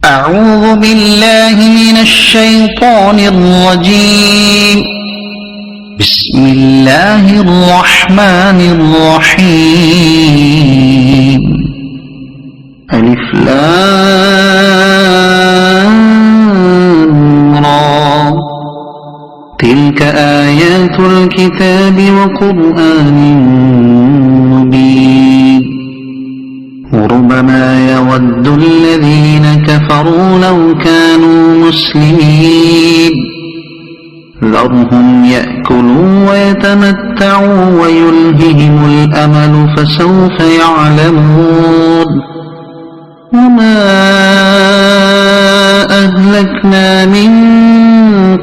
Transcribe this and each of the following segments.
أعوذ بالله من الشيطان الرجيم. بسم الله الرحمن الرحيم. ألف لام را. تلك آيات الكتاب وقرآن مبين. ربما يود الذين كفروا لو كانوا مسلمين. ذرهم يأكلوا ويتمتعوا ويلههم الأمل فسوف يعلمون. وما أهلكنا من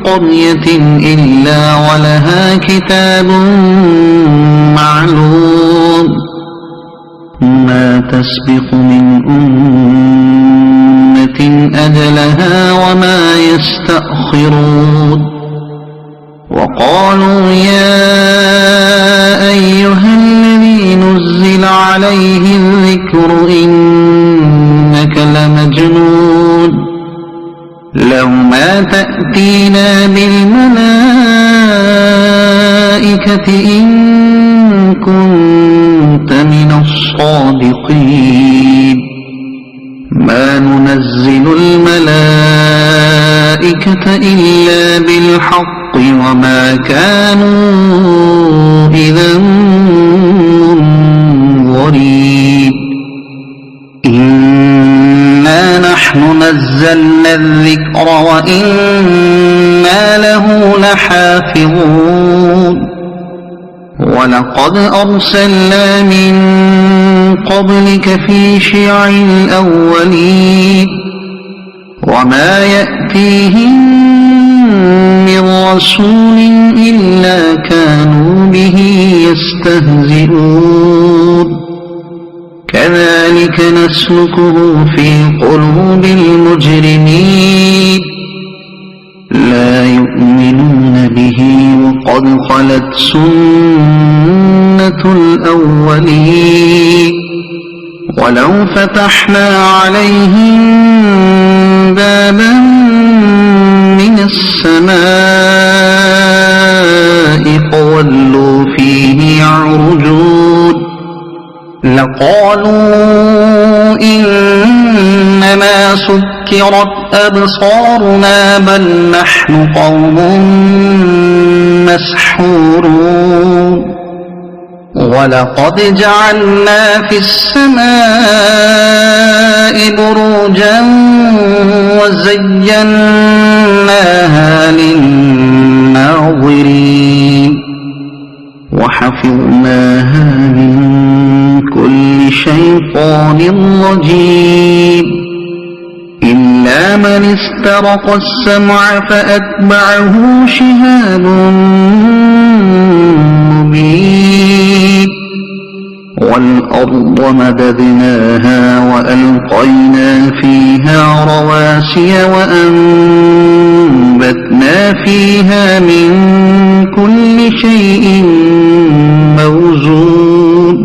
قرية إلا ولها كتاب معلوم. ما تسبق من أمة أجلها وما يستأخرون. وقالوا يا أيها الذي نزل عليه الذكر إنك لمجنون. لو ما تأتينا بالملائكة إن كنت من الصادقين. ما ننزل الملائكة إلا بالحق وما كانوا إذا منظرين. إنا نحن نزلنا الذكر وإنا له لحافظون. ولقد أرسلنا من قبلك في شيع الأولين. وما يأتيهم من رسول إلا كانوا به يستهزئون. كذلك نسلكه في قلوب المجرمين. لا يؤمنون به وقد خلت سنة الأولين. ولو فتحنا عليهم بابا من السماء فظلوا فيه يعرجون لقالوا إنما سكرت أبصارنا بل نحن قوم مسحورون. ولقد جعلنا في السماء بروجا وزيناها للناظرين. وحفظناها من كل شيطان رجيم إلا من استرق السمع فأتبعه شهاب مبين. والأرض مددناها وألقينا فيها رواسي وأنبتنا فيها من كل شيء موزون.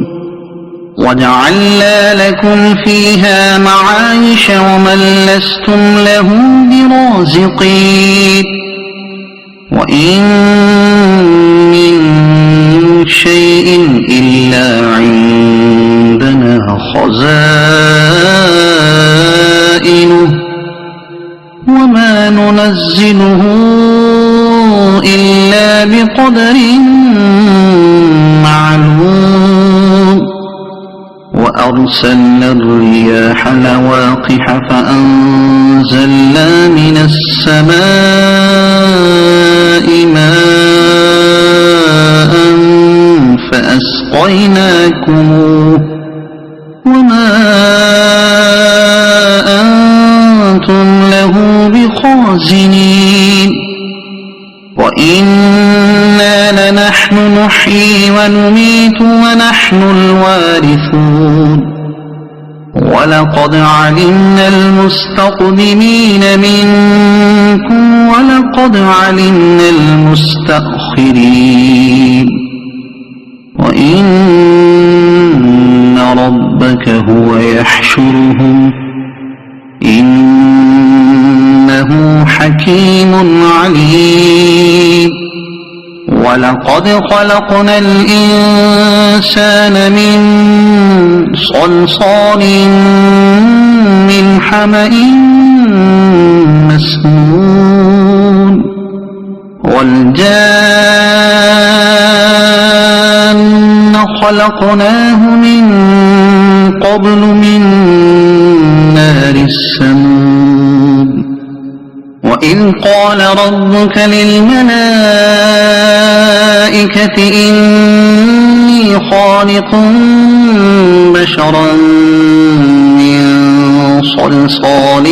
وجعلنا لكم فيها معايش ومن لستم له برازقين. وإن من شيء إلا عندنا خزائنه وما ننزله إلا بقدر معلوم. وأرسلنا الرياح لواقح فأنزلنا من السماء ماء فأسقيناكموه وما أنتم له بخازنين. وإنا لنحن نحيي ونميت ونحن الوارثون. ولقد علمنا المستقدمين منكم ولقد علمنا المستأخرين. وإن ربك هو يحشرهم إن ولقد خلقنا الإنسان من صلصال من حمإ مسنون والجان خلقناه من قبل من نار السموم وإذ قال ربك للملائكة إني خالق بشرا من صلصال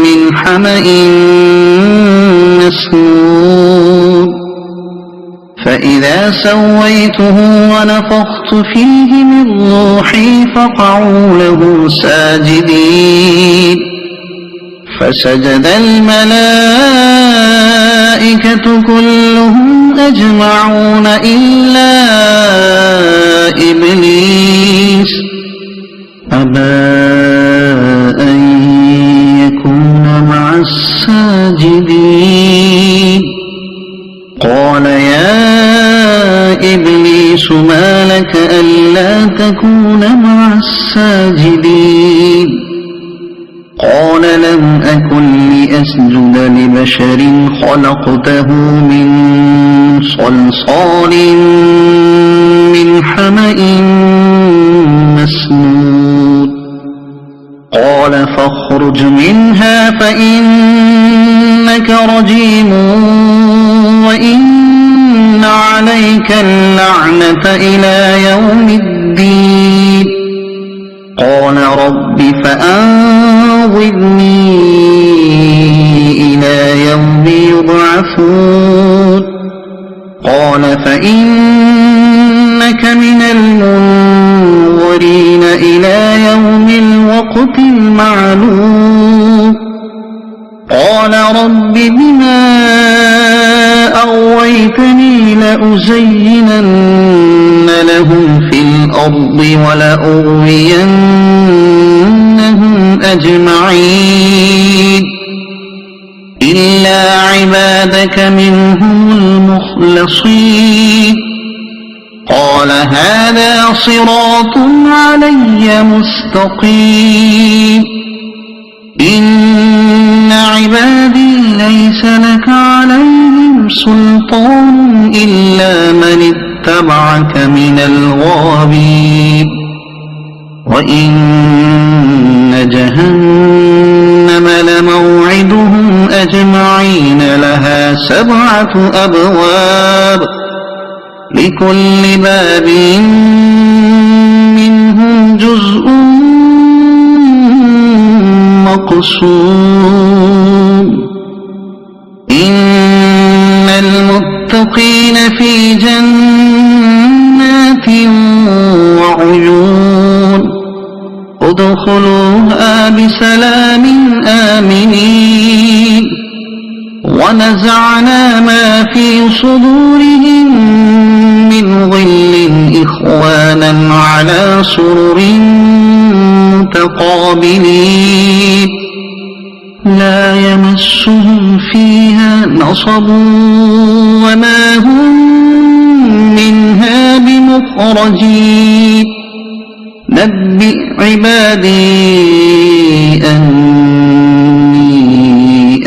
من حمإ مسنون فإذا سويته ونفخت فيه من روحي فقعوا له ساجدين فسجد الملائكة كلهم أجمعون إلا إبليس أبى أن يكون مع الساجدين قال يا إبليس ما لك ألا تكون مع الساجدين قال لم أكن لأسجد لبشر خلقته من صلصال من حمإ مسنون قال فاخرج منها فإنك رجيم وإن عليك اللعنة إلى يوم الدين قال رب فأنظرني إلى يوم يبعثون قال فإنك من المنظرين إلى يوم الوقت المعلوم قال رب بما أغويتني لأزينن لهم في الأرض ولأغوينهم أجمعين إلا عبادك منهم المخلصين قال هذا صراط علي مستقيم إن عبادي ليس لك عليهم سلطان إلا من اتبعك من الغاوين وإن جهنم لموعدهم أجمعين لها 7 أبواب لكل باب منهم جزء مقسوم إن المتقين في جنات وعيون ادخلوها بسلام آمنين ونزعنا ما في صدورهم من غل إخوانا على سرر متقابلين لا يمسهم فيها نصب وما هم منها بمخرجين نبئ عبادي أني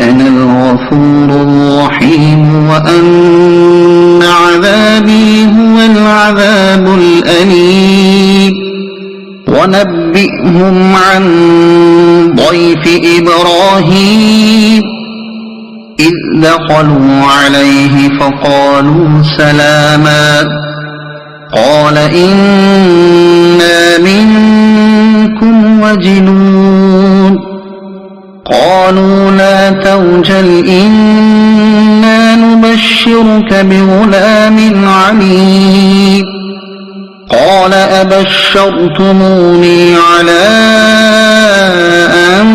أنا الغفور الرحيم وأن عذابي هو العذاب الأليم ونبئهم عن ضيف إبراهيم إذ دخلوا عليه فقالوا سلاما قال إنا منكم وجلون قالوا لا توجل إنا نبشرك بغلام عليم قال أبشرتموني على أن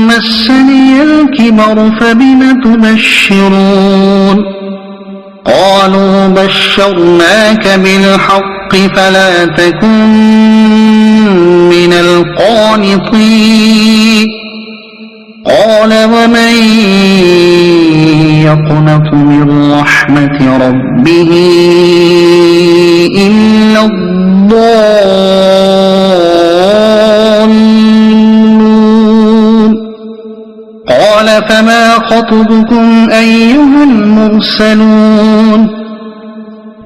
مسني الكبر فبم تبشرون قالوا بشرناك بالحق فلا تكن من القانطين قال ومن يقنط من رحمة ربه إلا الضالون قال فما خطبكم أيها المرسلون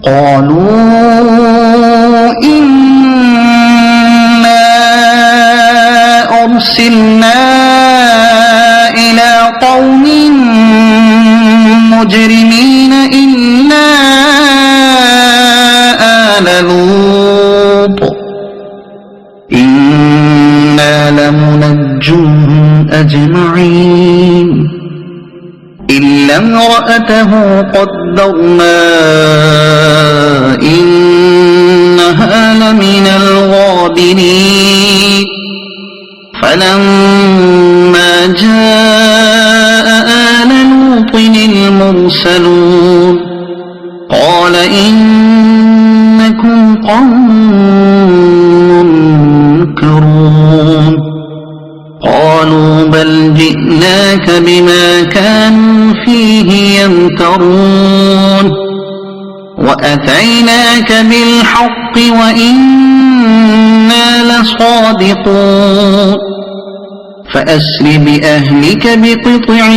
قالوا إنا أرسلنا إلى قوم مجرمين إلا آل لوط إنا لمنجوهم أجمعين إلا امرأته قدرنا إنها لمن الغابرين فلما جاء آل لوط المرسلون قال إنكم قوم منكرون قالوا بل جئناك بما كانوا فيه يمترون وأتيناك بالحق وإنا لصادقون فأسر بأهلك بقطع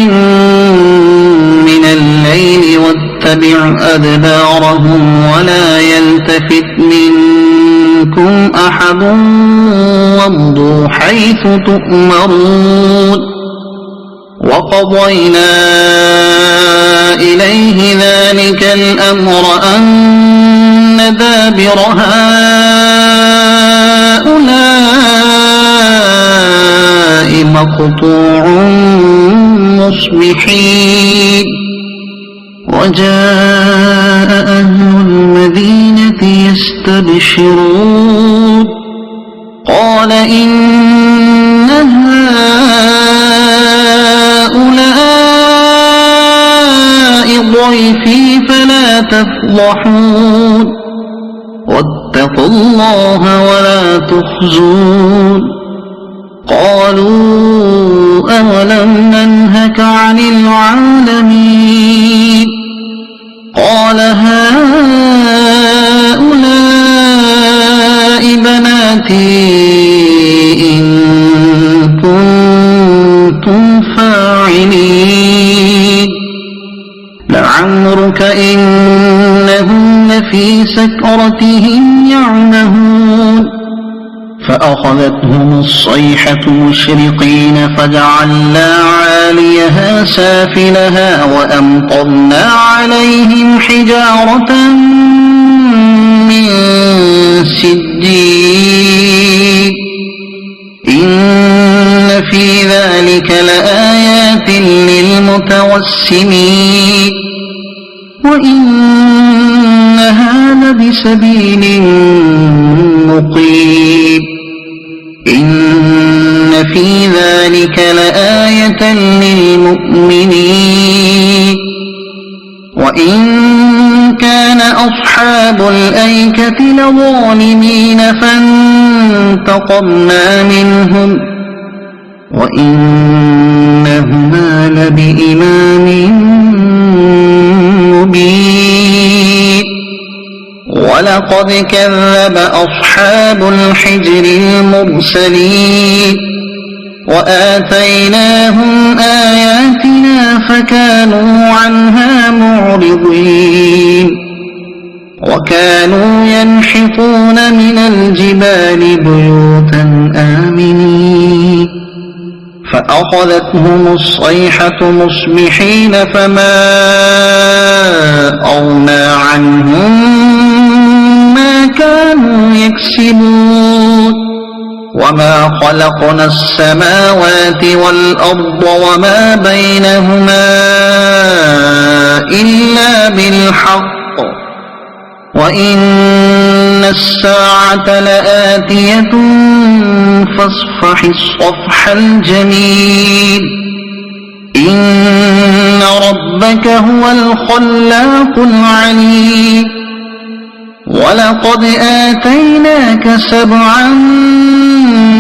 من الليل واتبع أدبارهم ولا يلتفت منكم أحد وامضوا حيث تؤمرون وقضينا إليه ذلك الأمر أن دابر هؤلاء مقطوع مصبحين وجاء أهل المدينة يستبشرون قال إن هؤلاء ضيفي فلا تفضحون واتقوا الله ولا تخزون قالوا أولم ننهك عن العالمين قال هؤلاء بناتي إن كنتم فاعلين لعمرك إنهم لفي سكرتهم يعمهون فأخذتهم الصيحة مشرقين فجعلنا عاليها سافلها وأمطرنا عليهم حجارة من سجيل إن في ذلك لآيات للمتوسمين وإنها لبسبيل مقيم إن في ذلك لآية للمؤمنين وإن كان أصحاب الأيكة لظالمين فانتقمنا منهم وإنهما لبإمام مبين ولقد كذب أصحاب الحجر المرسلين وآتيناهم آياتنا فكانوا عنها معرضين وكانوا ينحتون من الجبال بيوتا آمنين فأخذتهم الصيحة مصبحين فما أغنى عنهم ما كانوا يكسبون وما خلقنا السماوات والأرض وما بينهما إلا بالحق وإن الساعة لآتية فاصفح الصفح الجميل إن ربك هو الخلاق العليم ولقد آتيناك 7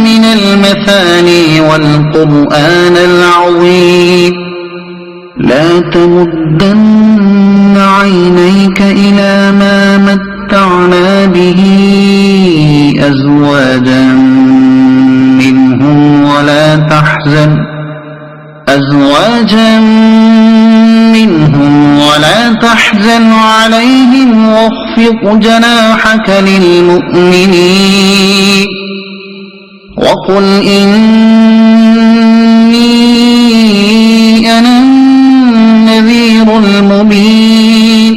من المثاني والقرآن العظيم لا تمدن عينيك إلى ما متعنا به أزواجا منهم ولا تحزن عليهم واخفض جناحك للمؤمنين وقل إني أنا النذير المبين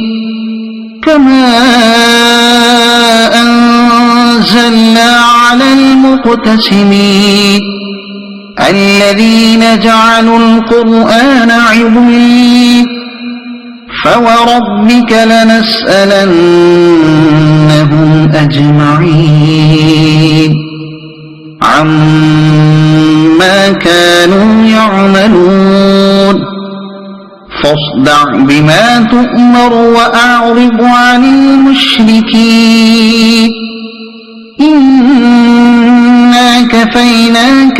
كما أنزلنا على المقتسمين الذين جعلوا القرآن عضين فوربك لنسألنهم أجمعين عما كانوا يعملون فاصدع بما تؤمر وأعرض عن المشركين إنا كفيناك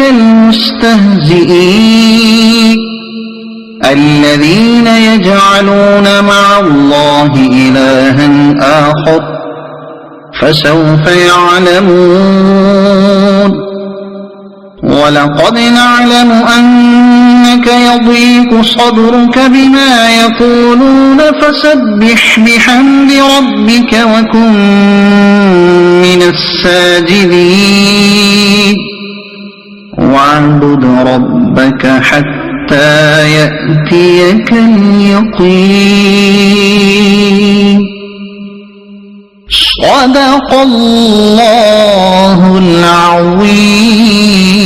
المستهزئين الذين يجعلون مع الله إلها آخر فسوف يعلمون ولقد نعلم أنك يضيق صدرك بما يقولون فسبح بحمد ربك وكن من الساجدين واعبد ربك حتى يأتيك اليقين صدق الله العظيم.